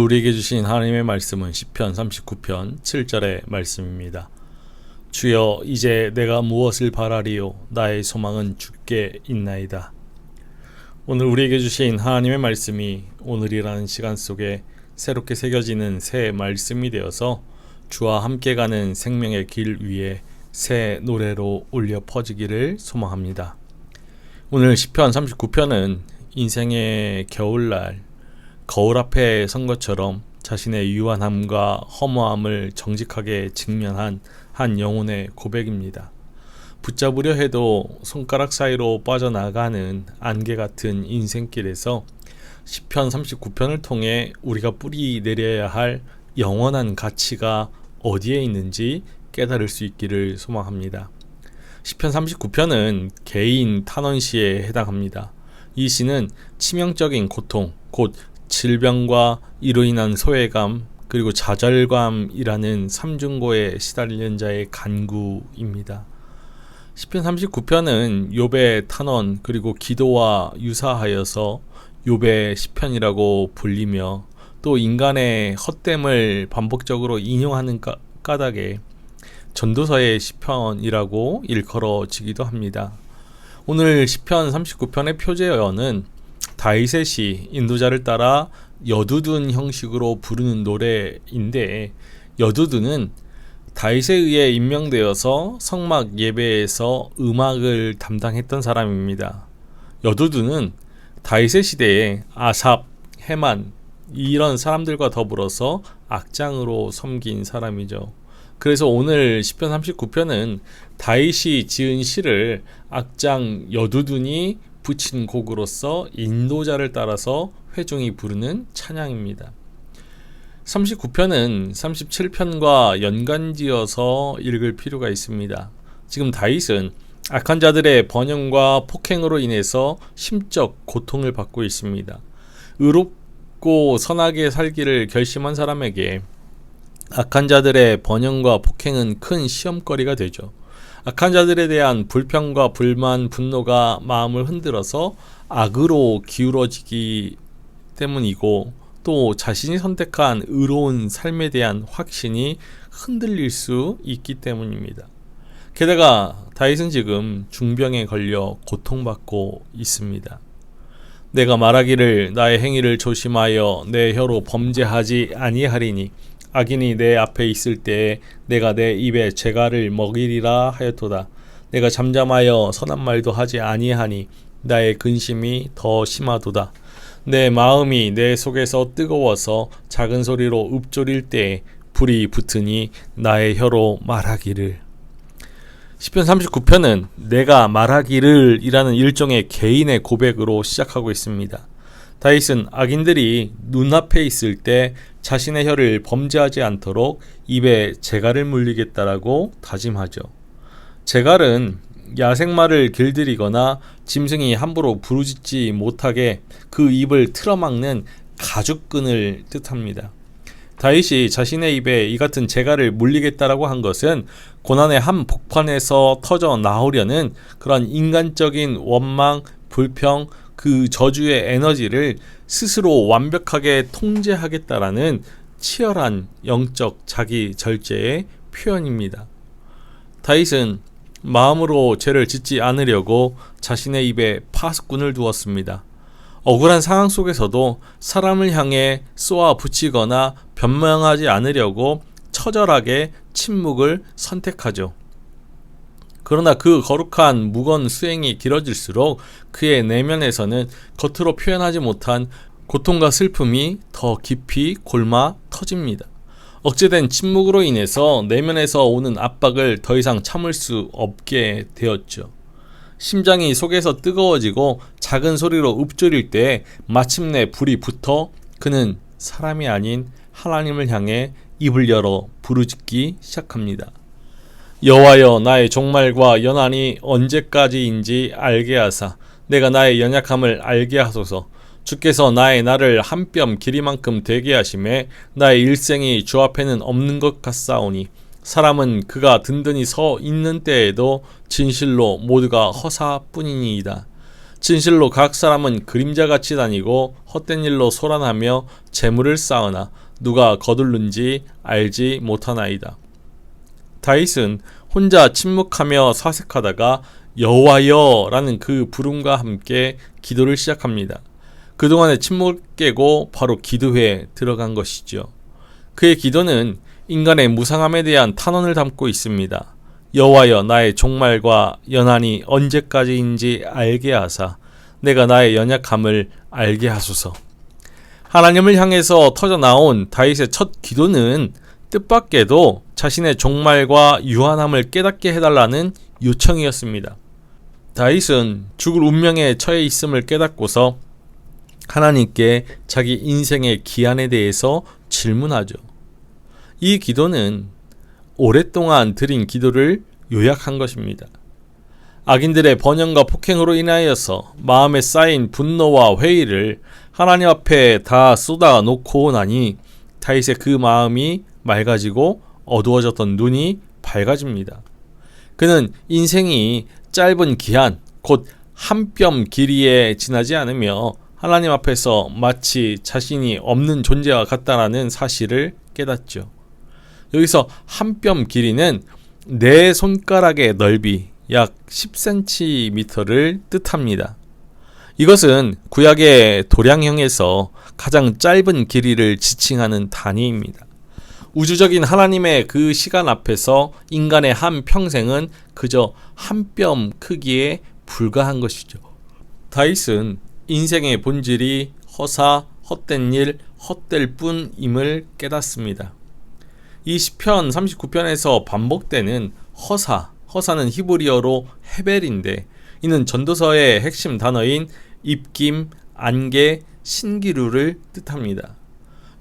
우리에게 주신 하나님의 말씀은 시편 39편 7절의 말씀입니다. 주여, 이제 내가 무엇을 바라리요? 나의 소망은 주께 있나이다. 오늘 우리에게 주신 하나님의 말씀이 오늘이라는 시간 속에 새롭게 새겨지는 새 말씀이 되어서 주와 함께 가는 생명의 길 위에 새 노래로 울려 퍼지기를 소망합니다. 오늘 시편 39편은 인생의 겨울날 거울 앞에 선 것처럼 자신의 유한함과 허무함을 정직하게 직면한 한 영혼의 고백입니다. 붙잡으려 해도 손가락 사이로 빠져나가는 안개 같은 인생길에서 시편 39편을 통해 우리가 뿌리 내려야 할 영원한 가치가 어디에 있는지 깨달을 수 있기를 소망합니다. 시편 39편은 개인 탄원시에 해당합니다. 이 시는 치명적인 고통, 곧 질병과 이로 인한 소외감, 그리고 좌절감이라는 삼중고에 시달리는 자의 간구입니다. 시편 39편은 욥의 탄원 그리고 기도와 유사하여서 욥의 시편이라고 불리며 또 인간의 헛됨을 반복적으로 인용하는 까닭에 전도서의 시편이라고 일컬어지기도 합니다. 오늘 시편 39편의 표제어는 다윗의 시, 인도자를 따라 여두둔 형식으로 부르는 노래인데, 여두둔은 다윗에 의해 임명되어서 성막 예배에서 음악을 담당했던 사람입니다. 여두둔은 다윗의 시대에 아삽, 헤만 이런 사람들과 더불어서 악장으로 섬긴 사람이죠. 그래서 오늘 시편 39편은 다윗이 지은 시를 악장 여두둔이 붙인 곡으로서 인도자를 따라서 회중이 부르는 찬양입니다. 39편은 37편과 연관지어서 읽을 필요가 있습니다. 지금 다윗은 악한 자들의 번영과 폭행으로 인해서 심적 고통을 받고 있습니다. 의롭고 선하게 살기를 결심한 사람에게 악한 자들의 번영과 폭행은 큰 시험거리가 되죠. 악한 자들에 대한 불평과 불만, 분노가 마음을 흔들어서 악으로 기울어지기 때문이고, 또 자신이 선택한 의로운 삶에 대한 확신이 흔들릴 수 있기 때문입니다. 게다가 다윗은 지금 중병에 걸려 고통받고 있습니다. 내가 말하기를 나의 행위를 조심하여 내 혀로 범죄하지 아니하리니 악인이 내 앞에 있을 때에 내가 내 입에 재갈을 먹이리라 하였도다. 내가 잠잠하여 선한 말도 하지 아니하니 나의 근심이 더 심하도다. 내 마음이 내 속에서 뜨거워서 작은 소리로 읊조릴 때에 불이 붙으니 나의 혀로 말하기를. 시편 39편은 내가 말하기를 이라는 일종의 개인의 고백으로 시작하고 있습니다. 다윗은 악인들이 눈앞에 있을 때 자신의 혀를 범죄하지 않도록 입에 재갈을 물리겠다라고 다짐하죠. 재갈은 야생마를 길들이거나 짐승이 함부로 부르짖지 못하게 그 입을 틀어막는 가죽끈을 뜻합니다. 다윗이 자신의 입에 이 같은 재갈을 물리겠다라고 한 것은 고난의 한 복판에서 터져 나오려는 그런 인간적인 원망, 불평, 그 저주의 에너지를 스스로 완벽하게 통제하겠다라는 치열한 영적 자기 절제의 표현입니다. 다윗은 마음으로 죄를 짓지 않으려고 자신의 입에 파수꾼을 두었습니다. 억울한 상황 속에서도 사람을 향해 쏘아 붙이거나 변명하지 않으려고 처절하게 침묵을 선택하죠. 그러나 그 거룩한 묵언 수행이 길어질수록 그의 내면에서는 겉으로 표현하지 못한 고통과 슬픔이 더 깊이 골마 터집니다. 억제된 침묵으로 인해서 내면에서 오는 압박을 더 이상 참을 수 없게 되었죠. 심장이 속에서 뜨거워지고 작은 소리로 읊조릴 때 마침내 불이 붙어 그는 사람이 아닌 하나님을 향해 입을 열어 부르짖기 시작합니다. 여호와여, 나의 종말과 연한이 언제까지인지 알게 하사 내가 나의 연약함을 알게 하소서. 주께서 나의 날을 한 뼘 길이만큼 되게 하심에 나의 일생이 주 앞에는 없는 것 같사오니 사람은 그가 든든히 서 있는 때에도 진실로 모두가 허사뿐이니이다. 진실로 각 사람은 그림자같이 다니고 헛된 일로 소란하며 재물을 쌓으나 누가 거둘는지 알지 못하나이다. 다윗은 혼자 침묵하며 사색하다가 여호와여 라는 그 부름과 함께 기도를 시작합니다. 그동안의 침묵을 깨고 바로 기도회에 들어간 것이죠. 그의 기도는 인간의 무상함에 대한 탄원을 담고 있습니다. 여호와여 나의 종말과 연한이 언제까지인지 알게 하사 내가 나의 연약함을 알게 하소서. 하나님을 향해서 터져나온 다윗의 첫 기도는 뜻밖에도 자신의 종말과 유한함을 깨닫게 해달라는 요청이었습니다. 다윗은 죽을 운명에 처해 있음을 깨닫고서 하나님께 자기 인생의 기한에 대해서 질문하죠. 이 기도는 오랫동안 드린 기도를 요약한 것입니다. 악인들의 번영과 폭행으로 인하여서 마음에 쌓인 분노와 회의를 하나님 앞에 다 쏟아 놓고 나니 다윗의 그 마음이 맑아지고 어두워졌던 눈이 밝아집니다. 그는 인생이 짧은 기한, 곧 한 뼘 길이에 지나지 않으며 하나님 앞에서 마치 자신이 없는 존재와 같다라는 사실을 깨닫죠. 여기서 한 뼘 길이는 내 손가락의 넓이 약 10cm를 뜻합니다. 이것은 구약의 도량형에서 가장 짧은 길이를 지칭하는 단위입니다. 우주적인 하나님의 그 시간 앞에서 인간의 한 평생은 그저 한 뼘 크기에 불과한 것이죠. 다윗은 인생의 본질이 허사, 헛된 일, 헛될 뿐임을 깨닫습니다. 이 시편 39편에서 반복되는 허사는 히브리어로 헤벨인데 이는 전도서의 핵심 단어인 입김, 안개, 신기루를 뜻합니다.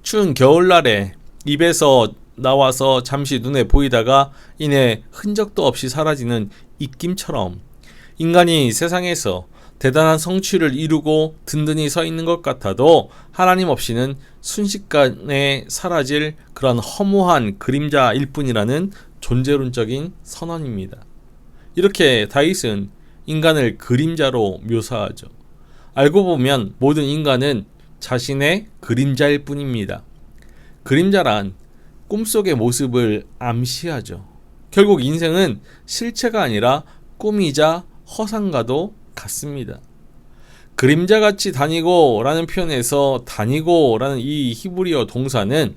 추운 겨울날에 입에서 나와서 잠시 눈에 보이다가 이내 흔적도 없이 사라지는 입김처럼 인간이 세상에서 대단한 성취를 이루고 든든히 서 있는 것 같아도 하나님 없이는 순식간에 사라질 그런 허무한 그림자일 뿐이라는 존재론적인 선언입니다. 이렇게 다윗은 인간을 그림자로 묘사하죠. 알고 보면 모든 인간은 자신의 그림자일 뿐입니다. 그림자란 꿈속의 모습을 암시하죠. 결국 인생은 실체가 아니라 꿈이자 허상과도 같습니다. 그림자같이 다니고 라는 표현에서 다니고 라는 이 히브리어 동사는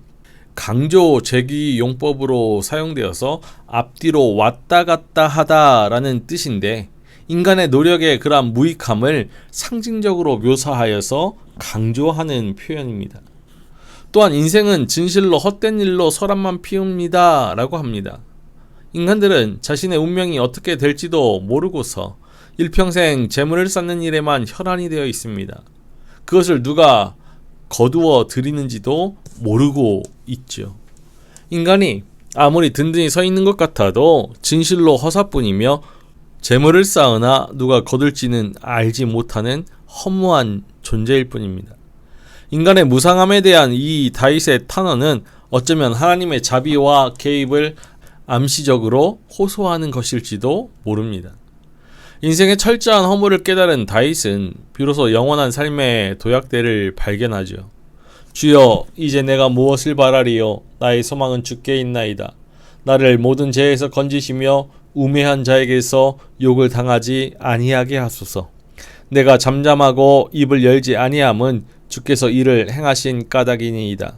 강조 제귀 용법으로 사용되어서 앞뒤로 왔다 갔다 하다 라는 뜻인데 인간의 노력의 그러한 무익함을 상징적으로 묘사하여서 강조하는 표현입니다. 또한 인생은 진실로 헛된 일로 소란만 피웁니다 라고 합니다. 인간들은 자신의 운명이 어떻게 될지도 모르고서 일평생 재물을 쌓는 일에만 혈안이 되어 있습니다. 그것을 누가 거두어 드리는지도 모르고 있죠. 인간이 아무리 든든히 서 있는 것 같아도 진실로 허사뿐이며 재물을 쌓으나 누가 거둘지는 알지 못하는 허무한 존재일 뿐입니다. 인간의 무상함에 대한 이 다윗의 탄원은 어쩌면 하나님의 자비와 개입을 암시적으로 호소하는 것일지도 모릅니다. 인생의 철저한 허물을 깨달은 다윗은 비로소 영원한 삶의 도약대를 발견하죠. 주여 이제 내가 무엇을 바라리요 나의 소망은 주께 있나이다. 나를 모든 죄에서 건지시며 우매한 자에게서 욕을 당하지 아니하게 하소서. 내가 잠잠하고 입을 열지 아니함은 주께서 이를 행하신 까닭이니이다.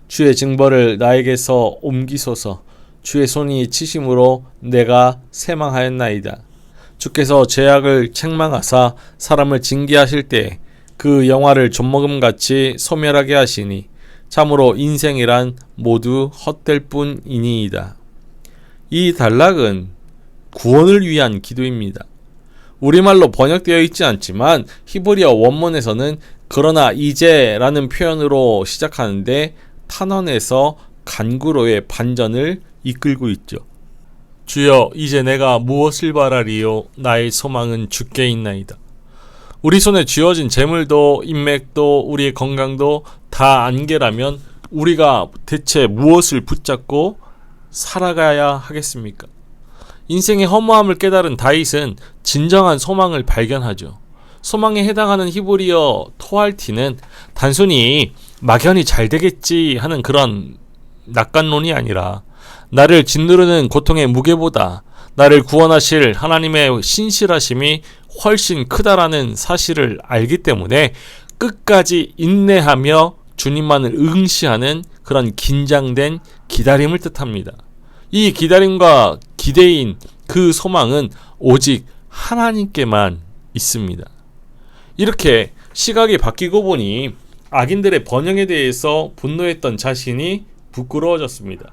주의 징벌을 나에게서 옮기소서. 주의 손이 치심으로 내가 패망하였나이다. 주께서 죄악을 책망하사 사람을 징계하실 때 그 영화를 좀먹음같이 소멸하게 하시니 참으로 인생이란 모두 헛될 뿐이니이다. 이 단락은 구원을 위한 기도입니다. 우리말로 번역되어 있지 않지만 히브리어 원문에서는 그러나 이제라는 표현으로 시작하는데 탄원에서 간구로의 반전을 이끌고 있죠. 주여 이제 내가 무엇을 바라리요 나의 소망은 주께 있나이다. 우리 손에 쥐어진 재물도 인맥도 우리의 건강도 다 안개라면 우리가 대체 무엇을 붙잡고 살아가야 하겠습니까? 인생의 허무함을 깨달은 다윗은 진정한 소망을 발견하죠. 소망에 해당하는 히브리어 토알티는 단순히 막연히 잘 되겠지 하는 그런 낙관론이 아니라 나를 짓누르는 고통의 무게보다 나를 구원하실 하나님의 신실하심이 훨씬 크다라는 사실을 알기 때문에 끝까지 인내하며 주님만을 응시하는 그런 긴장된 기다림을 뜻합니다. 이 기다림과 기대인 그 소망은 오직 하나님께만 있습니다. 이렇게 시각이 바뀌고 보니 악인들의 번영에 대해서 분노했던 자신이 부끄러워졌습니다.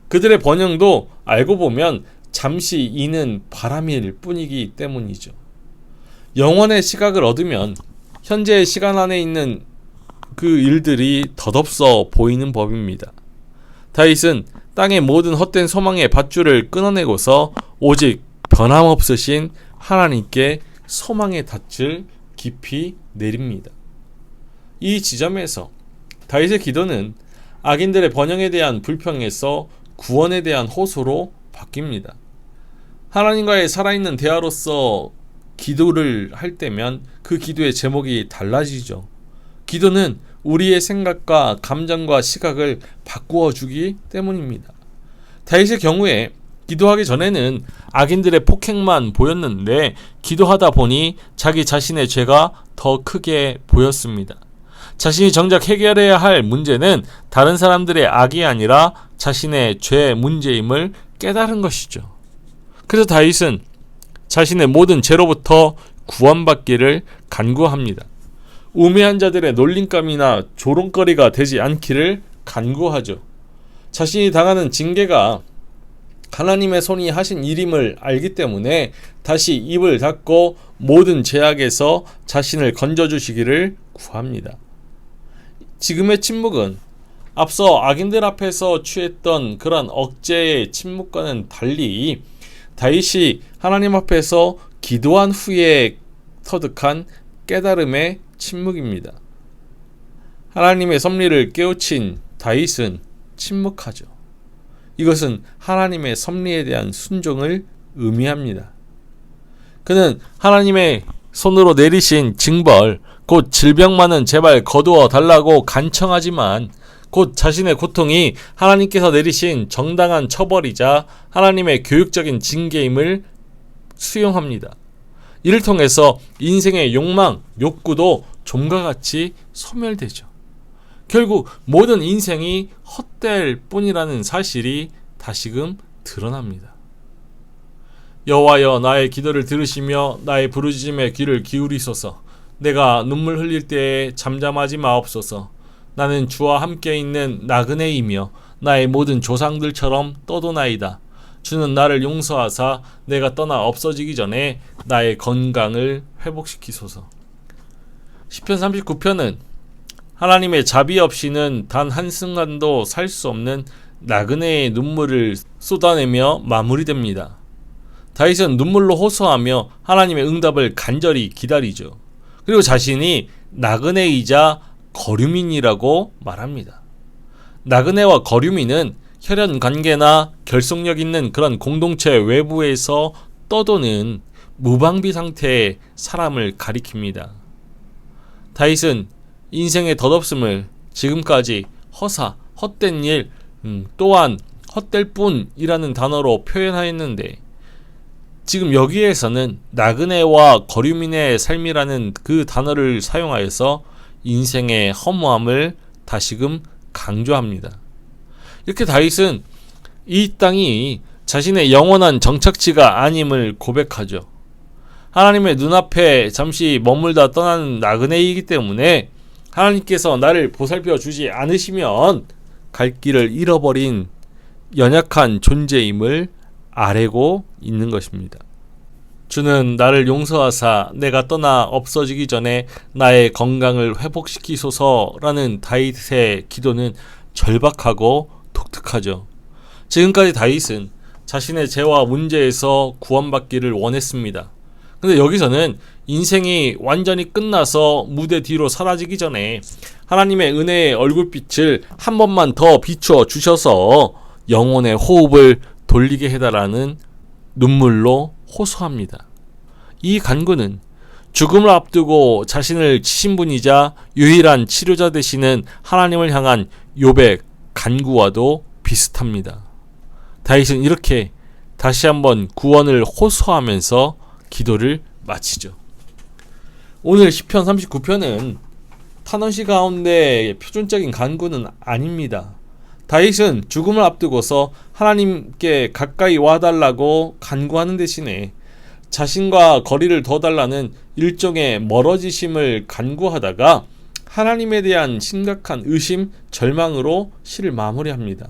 그들의 번영도 알고 보면 잠시 이는 바람일 뿐이기 때문이죠. 영원의 시각을 얻으면 현재의 시간 안에 있는 그 일들이 덧없어 보이는 법입니다. 다윗은 땅의 모든 헛된 소망의 밧줄을 끊어내고서 오직 변함없으신 하나님께 소망의 닻을 깊이 내립니다. 이 지점에서 다윗의 기도는 악인들의 번영에 대한 불평에서 구원에 대한 호소로 바뀝니다. 하나님과의 살아있는 대화로서 기도를 할 때면 그 기도의 제목이 달라지죠. 기도는 우리의 생각과 감정과 시각을 바꾸어 주기 때문입니다. 다윗의 경우에 기도하기 전에는 악인들의 폭행만 보였는데 기도하다 보니 자기 자신의 죄가 더 크게 보였습니다. 자신이 정작 해결해야 할 문제는 다른 사람들의 악이 아니라 자신의 죄 문제임을 깨달은 것이죠. 그래서 다윗은 자신의 모든 죄로부터 구원받기를 간구합니다. 우매한 자들의 놀림감이나 조롱거리가 되지 않기를 간구하죠. 자신이 당하는 징계가 하나님의 손이 하신 일임을 알기 때문에 다시 입을 닫고 모든 죄악에서 자신을 건져주시기를 구합니다. 지금의 침묵은 앞서 악인들 앞에서 취했던 그런 억제의 침묵과는 달리 다윗이 하나님 앞에서 기도한 후에 터득한 깨달음의 침묵입니다. 하나님의 섭리를 깨우친 다윗은 침묵하죠. 이것은 하나님의 섭리에 대한 순종을 의미합니다. 그는 하나님의 손으로 내리신 징벌, 곧 질병만은 제발 거두어 달라고 간청하지만 곧 자신의 고통이 하나님께서 내리신 정당한 처벌이자 하나님의 교육적인 징계임을 수용합니다. 이를 통해서 인생의 욕망, 욕구도 좀과 같이 소멸되죠. 결국 모든 인생이 헛될 뿐이라는 사실이 다시금 드러납니다. 여호와여, 나의 기도를 들으시며 나의 부르짖음에 귀를 기울이소서. 내가 눈물 흘릴 때에 잠잠하지 마옵소서. 나는 주와 함께 있는 나그네이며 나의 모든 조상들처럼 떠도나이다. 주는 나를 용서하사 내가 떠나 없어지기 전에 나의 건강을 회복시키소서. 시편 39편은 하나님의 자비 없이는 단 한순간도 살 수 없는 나그네의 눈물을 쏟아내며 마무리됩니다. 다윗은 눈물로 호소하며 하나님의 응답을 간절히 기다리죠. 그리고 자신이 나그네이자 거류민이라고 말합니다. 나그네와 거류민은 혈연 관계나 결속력 있는 그런 공동체 외부에서 떠도는 무방비 상태의 사람을 가리킵니다. 다윗은 인생의 덧없음을 지금까지 허사, 헛된 일, 또한 헛될 뿐이라는 단어로 표현하였는데 지금 여기에서는 나그네와 거류민의 삶이라는 그 단어를 사용하여서 인생의 허무함을 다시금 강조합니다. 이렇게 다윗은 이 땅이 자신의 영원한 정착지가 아님을 고백하죠. 하나님의 눈앞에 잠시 머물다 떠나는 나그네이기 때문에 하나님께서 나를 보살펴 주지 않으시면 갈 길을 잃어버린 연약한 존재임을 아뢰고 있는 것입니다. 주는 나를 용서하사 내가 떠나 없어지기 전에 나의 건강을 회복시키소서라는 다윗의 기도는 절박하고 독특하죠. 지금까지 다윗은 자신의 죄와 문제에서 구원받기를 원했습니다. 근데 여기서는 인생이 완전히 끝나서 무대 뒤로 사라지기 전에 하나님의 은혜의 얼굴빛을 한 번만 더 비추어 주셔서 영혼의 호흡을 돌리게 해달라는 눈물로 호소합니다. 이 간구는 죽음을 앞두고 자신을 치신 분이자 유일한 치료자 되시는 하나님을 향한 욥의 간구와도 비슷합니다. 다윗은 이렇게 다시 한번 구원을 호소하면서 기도를 마치죠. 오늘 시편 39편은 탄원시 가운데 표준적인 간구는 아닙니다. 다윗은 죽음을 앞두고서 하나님께 가까이 와달라고 간구하는 대신에 자신과 거리를 더 달라는 일종의 멀어지심을 간구하다가 하나님에 대한 심각한 의심, 절망으로 시를 마무리합니다.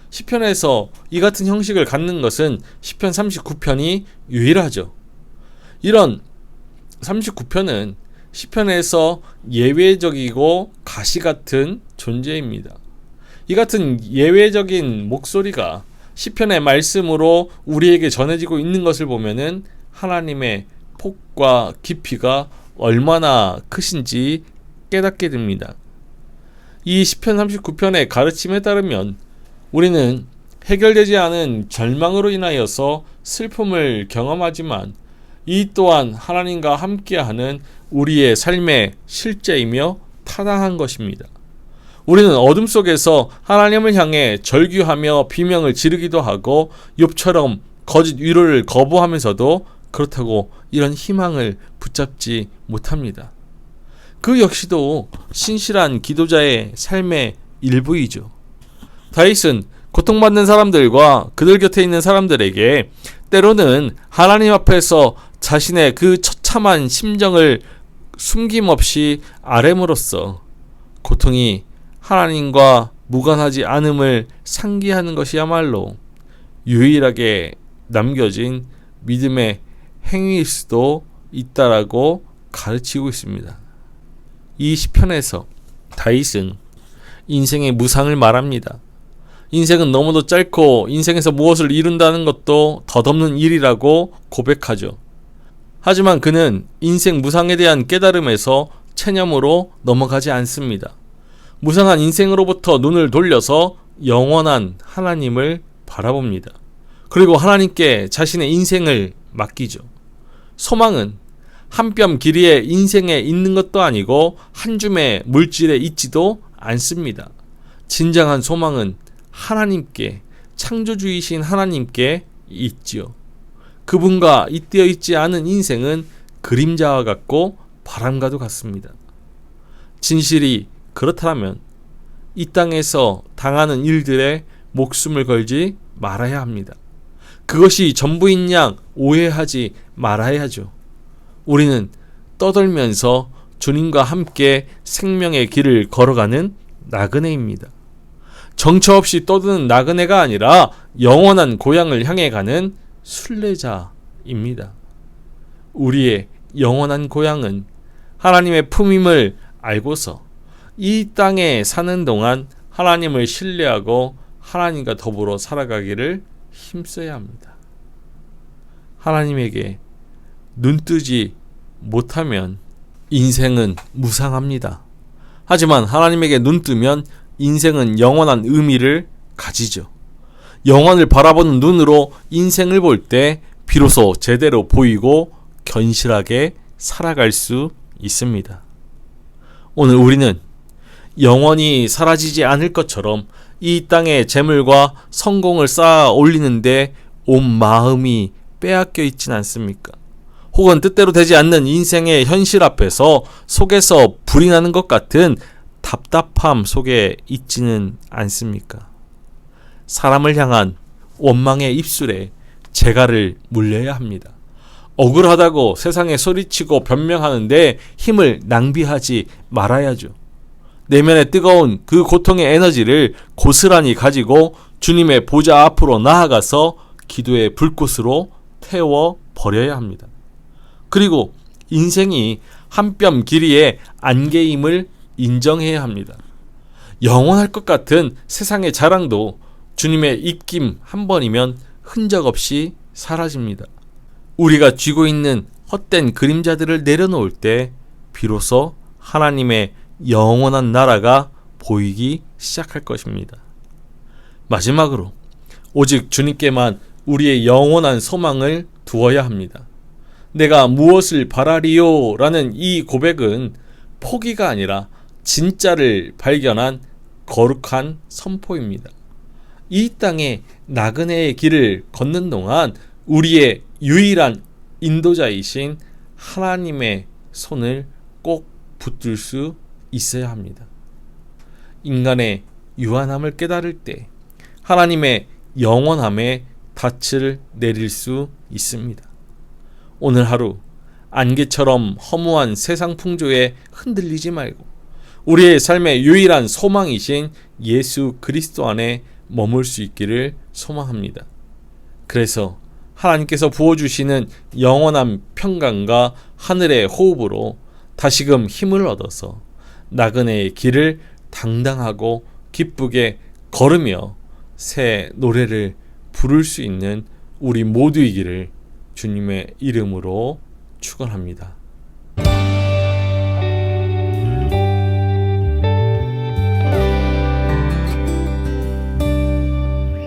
시편에서 이 같은 형식을 갖는 것은 시편 39편이 유일하죠. 이런 39편은 시편에서 예외적이고 가시 같은 존재입니다. 이 같은 예외적인 목소리가 시편의 말씀으로 우리에게 전해지고 있는 것을 보면은 하나님의 폭과 깊이가 얼마나 크신지 깨닫게 됩니다. 이 시편 39편의 가르침에 따르면 우리는 해결되지 않은 절망으로 인하여서 슬픔을 경험하지만 이 또한 하나님과 함께하는 우리의 삶의 실제이며 타당한 것입니다. 우리는 어둠 속에서 하나님을 향해 절규하며 비명을 지르기도 하고 욥처럼 거짓 위로를 거부하면서도 그렇다고 이런 희망을 붙잡지 못합니다. 그 역시도 신실한 기도자의 삶의 일부이죠. 다윗은 고통받는 사람들과 그들 곁에 있는 사람들에게 때로는 하나님 앞에서 자신의 그 처참한 심정을 숨김없이 아뢰므로써 고통이 하나님과 무관하지 않음을 상기하는 것이야말로 유일하게 남겨진 믿음의 행위일 수도 있다라고 가르치고 있습니다. 이 시편에서 다윗은 인생의 무상을 말합니다. 인생은 너무도 짧고 인생에서 무엇을 이룬다는 것도 덧없는 일이라고 고백하죠. 하지만 그는 인생 무상에 대한 깨달음에서 체념으로 넘어가지 않습니다. 무상한 인생으로부터 눈을 돌려서 영원한 하나님을 바라봅니다. 그리고 하나님께 자신의 인생을 맡기죠. 소망은 한 뼘 길이의 인생에 있는 것도 아니고 한 줌의 물질에 있지도 않습니다. 진정한 소망은 하나님께, 창조주이신 하나님께 있지요. 그분과 잇대어 있지 않은 인생은 그림자와 같고 바람과도 같습니다. 진실이 그렇다면 이 땅에서 당하는 일들에 목숨을 걸지 말아야 합니다. 그것이 전부인 양 오해하지 말아야죠. 우리는 떠돌면서 주님과 함께 생명의 길을 걸어가는 나그네입니다. 정처 없이 떠드는 나그네가 아니라 영원한 고향을 향해 가는 순례자입니다. 우리의 영원한 고향은 하나님의 품임을 알고서 이 땅에 사는 동안 하나님을 신뢰하고 하나님과 더불어 살아가기를 힘써야 합니다. 하나님에게 눈뜨지 못하면 인생은 무상합니다. 하지만 하나님에게 눈뜨면 인생은 영원한 의미를 가지죠. 영원을 바라보는 눈으로 인생을 볼 때 비로소 제대로 보이고 견실하게 살아갈 수 있습니다. 오늘 우리는 영원히 사라지지 않을 것처럼 이 땅의 재물과 성공을 쌓아 올리는데 온 마음이 빼앗겨 있진 않습니까? 혹은 뜻대로 되지 않는 인생의 현실 앞에서 속에서 불이 나는 것 같은 답답함 속에 있지는 않습니까? 사람을 향한 원망의 입술에 재갈을 물려야 합니다. 억울하다고 세상에 소리치고 변명하는데 힘을 낭비하지 말아야죠. 내면의 뜨거운 그 고통의 에너지를 고스란히 가지고 주님의 보좌 앞으로 나아가서 기도의 불꽃으로 태워 버려야 합니다. 그리고 인생이 한 뼘 길이의 안개임을 인정해야 합니다. 영원할 것 같은 세상의 자랑도 주님의 입김 한 번이면 흔적 없이 사라집니다. 우리가 쥐고 있는 헛된 그림자들을 내려놓을 때 비로소 하나님의 영원한 나라가 보이기 시작할 것입니다. 마지막으로 오직 주님께만 우리의 영원한 소망을 두어야 합니다. 내가 무엇을 바라리요? 라는 이 고백은 포기가 아니라 진짜를 발견한 거룩한 선포입니다. 이 땅에 나그네의 길을 걷는 동안 우리의 유일한 인도자이신 하나님의 손을 꼭 붙들 수 있어야 합니다. 인간의 유한함을 깨달을 때 하나님의 영원함에 닻을 내릴 수 있습니다. 오늘 하루 안개처럼 허무한 세상 풍조에 흔들리지 말고 우리의 삶의 유일한 소망이신 예수 그리스도 안에 머물 수 있기를 소망합니다. 그래서 하나님께서 부어주시는 영원한 평강과 하늘의 호흡으로 다시금 힘을 얻어서 나그네의 길을 당당하고 기쁘게 걸으며 새 노래를 부를 수 있는 우리 모두이기를 주님의 이름으로 축원합니다.